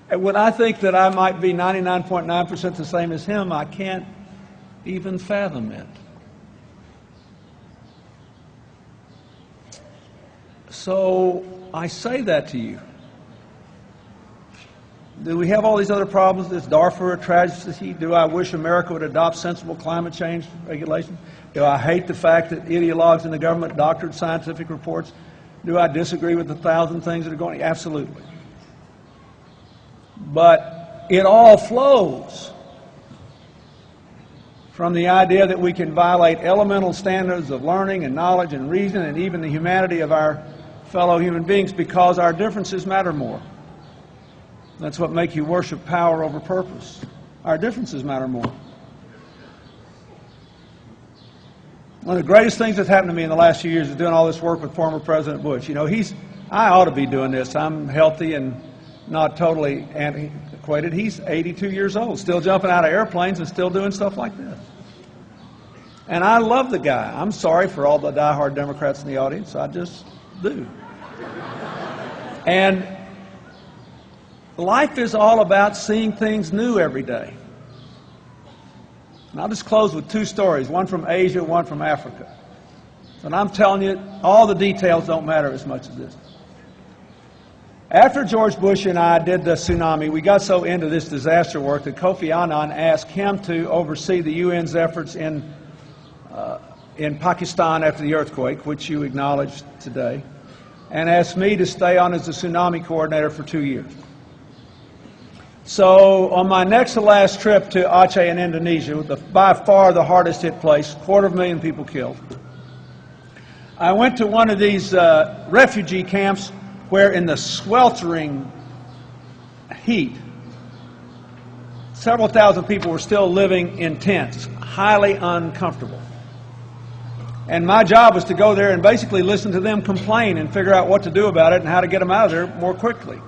And when I think that I might be 99.9% the same as him, I can't even fathom it. So I say that to you. Do we have all these other problems? Is Darfur a tragedy? Do I wish America would adopt sensible climate change regulations? Do I hate the fact that ideologues in the government doctored scientific reports? Do I disagree with 1,000 things that are going on? Absolutely. But it all flows from the idea that we can violate elemental standards of learning and knowledge and reason and even the humanity of our fellow human beings because our differences matter more. That's what makes you worship power over purpose. Our differences matter more. One of the greatest things that's happened to me in the last few years is doing all this work with former President Bush. You know, I ought to be doing this. I'm healthy and not totally antiquated. He's 82 years old, still jumping out of airplanes and still doing stuff like this. And I love the guy. I'm sorry for all the diehard Democrats in the audience. I just do. And life is all about seeing things new every day. And I'll just close with two stories, one from Asia, one from Africa. And I'm telling you, all the details don't matter as much as this. After George Bush and I did the tsunami, we got so into this disaster work that Kofi Annan asked him to oversee the UN's efforts in Pakistan after the earthquake, which you acknowledged today, and asked me to stay on as the tsunami coordinator for 2 years. So on my next to last trip to Aceh in Indonesia, by far the hardest hit place, 250,000 people killed, I went to one of these refugee camps where in the sweltering heat, several thousand people were still living in tents, highly uncomfortable. And my job was to go there and basically listen to them complain and figure out what to do about it and how to get them out of there more quickly.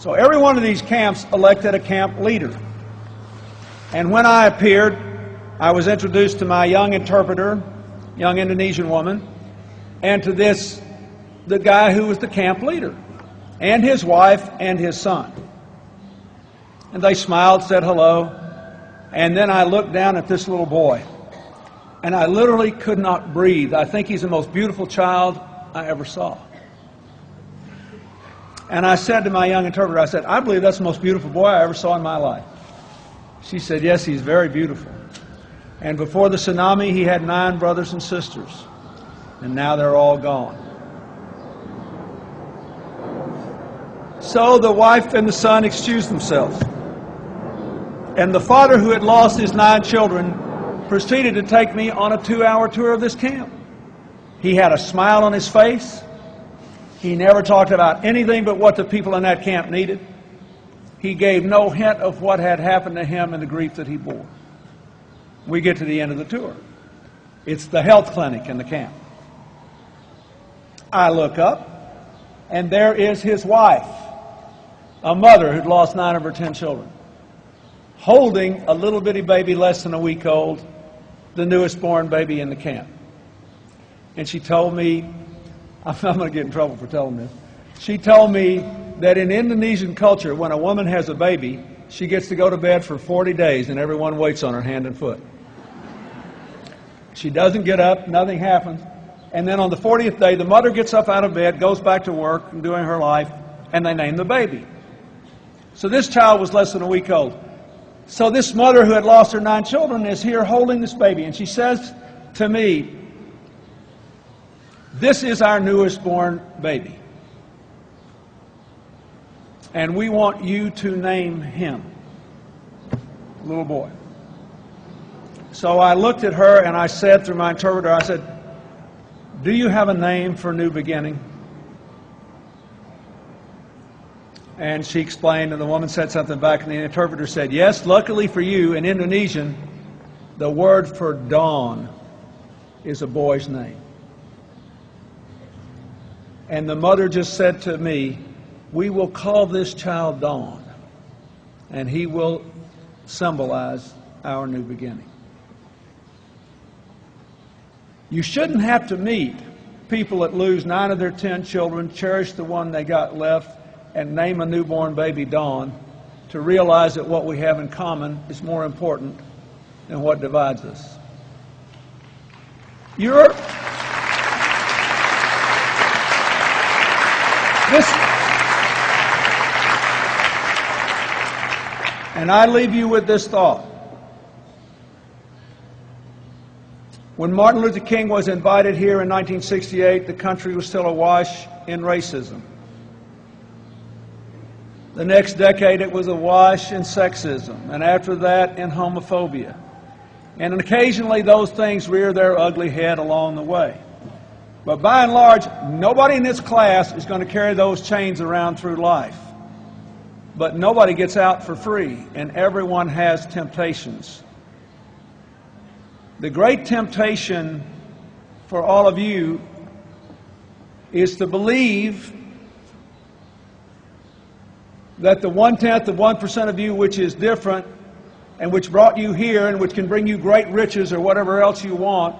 So every one of these camps elected a camp leader. And when I appeared, I was introduced to my young interpreter, young Indonesian woman, and to the guy who was the camp leader, and his wife and his son. And they smiled, said hello, and then I looked down at this little boy, and I literally could not breathe. I think he's the most beautiful child I ever saw. And I said to my young interpreter, I said, I believe that's the most beautiful boy I ever saw in my life. She said, yes, he's very beautiful. And before the tsunami, he had 9 brothers and sisters. And now they're all gone. So the wife and the son excused themselves. And the father, who had lost his 9 children, proceeded to take me on a 2-hour tour of this camp. He had a smile on his face. He never talked about anything but what the people in that camp needed. He gave no hint of what had happened to him and the grief that he bore. We get to the end of the tour. It's the health clinic in the camp. I look up, and there is his wife, a mother who'd lost 9 of her 10 children, holding a little bitty baby less than a week old, the newest born baby in the camp. And she told me, I'm going to get in trouble for telling this. She told me that in Indonesian culture, when a woman has a baby, she gets to go to bed for 40 days and everyone waits on her hand and foot. She doesn't get up, nothing happens. And then on the 40th day, the mother gets up out of bed, goes back to work and doing her life, and they name the baby. So this child was less than a week old. So this mother who had lost her 9 children is here holding this baby, and she says to me, this is our newest born baby, and we want you to name him, little boy. So I looked at her and I said through my interpreter, I said, do you have a name for New Beginning? And she explained, and the woman said something back, and the interpreter said, yes, luckily for you, in Indonesian, the word for dawn is a boy's name. And the mother just said to me, we will call this child Dawn, and he will symbolize our new beginning. You shouldn't have to meet people that lose 9 of their 10 children, cherish the one they got left, and name a newborn baby Dawn, to realize that what we have in common is more important than what divides us. And I leave you with this thought. When Martin Luther King was invited here in 1968, the country was still awash in racism. The next decade, it was awash in sexism, and after that, in homophobia. And occasionally, those things rear their ugly head along the way. But by and large, nobody in this class is going to carry those chains around through life. But nobody gets out for free, and everyone has temptations. The great temptation for all of you is to believe that the 1/10 of 1% of you which is different and which brought you here and which can bring you great riches or whatever else you want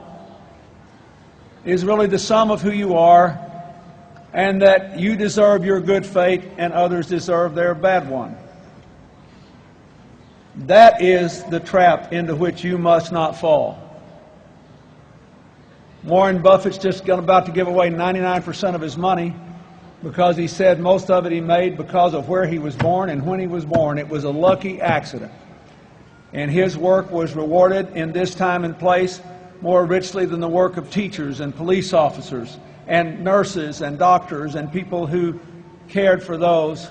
is really the sum of who you are, and that you deserve your good fate and others deserve their bad one. That is the trap into which you must not fall. Warren Buffett's just about to give away 99% of his money because he said most of it he made because of where he was born and when he was born. It was a lucky accident. And his work was rewarded in this time and place more richly than the work of teachers and police officers and nurses and doctors and people who cared for those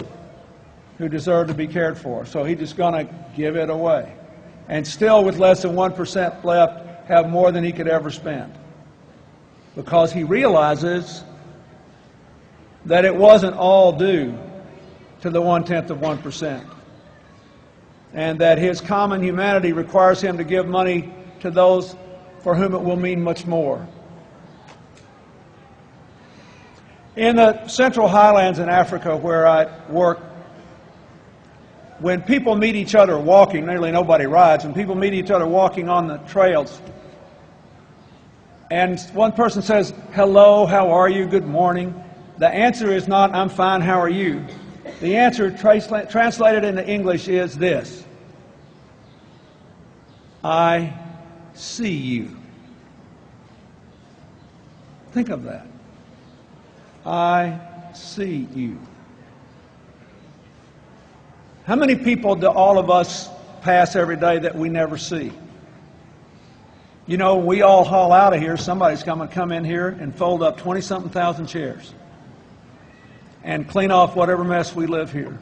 who deserved to be cared for. So he's just going to give it away. And still, with less than 1% left, have more than he could ever spend. Because he realizes that it wasn't all due to the 1/10 of 1%. And that his common humanity requires him to give money to those for whom it will mean much more. In the Central Highlands in Africa where I work, when people meet each other walking, nearly nobody rides, when people meet each other walking on the trails, and one person says, "Hello, how are you? Good morning." The answer is not, "I'm fine, how are you?" The answer translated into English is this: "I see you." Think of that. I see you. How many people do all of us pass every day that we never see? You know, when we all haul out of here, somebody's going to come in here and fold up 20-something thousand chairs and clean off whatever mess we live here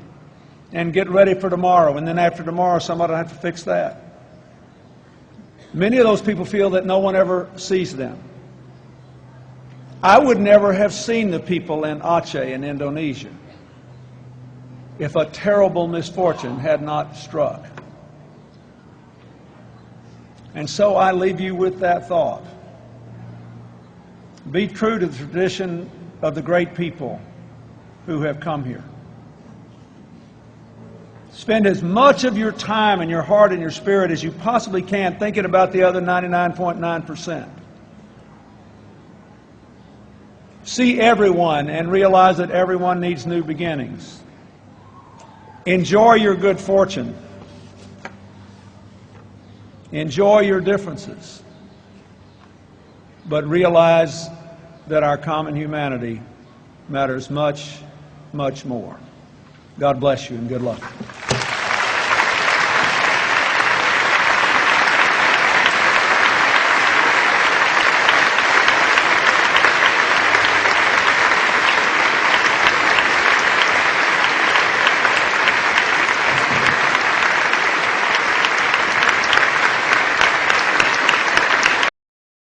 and get ready for tomorrow. And then after tomorrow, somebody will have to fix that. Many of those people feel that no one ever sees them. I would never have seen the people in Aceh in Indonesia if a terrible misfortune had not struck. And so I leave you with that thought. Be true to the tradition of the great people who have come here. Spend as much of your time and your heart and your spirit as you possibly can thinking about the other 99.9%. See everyone and realize that everyone needs new beginnings. Enjoy your good fortune. Enjoy your differences. But realize that our common humanity matters much, much more. God bless you and good luck.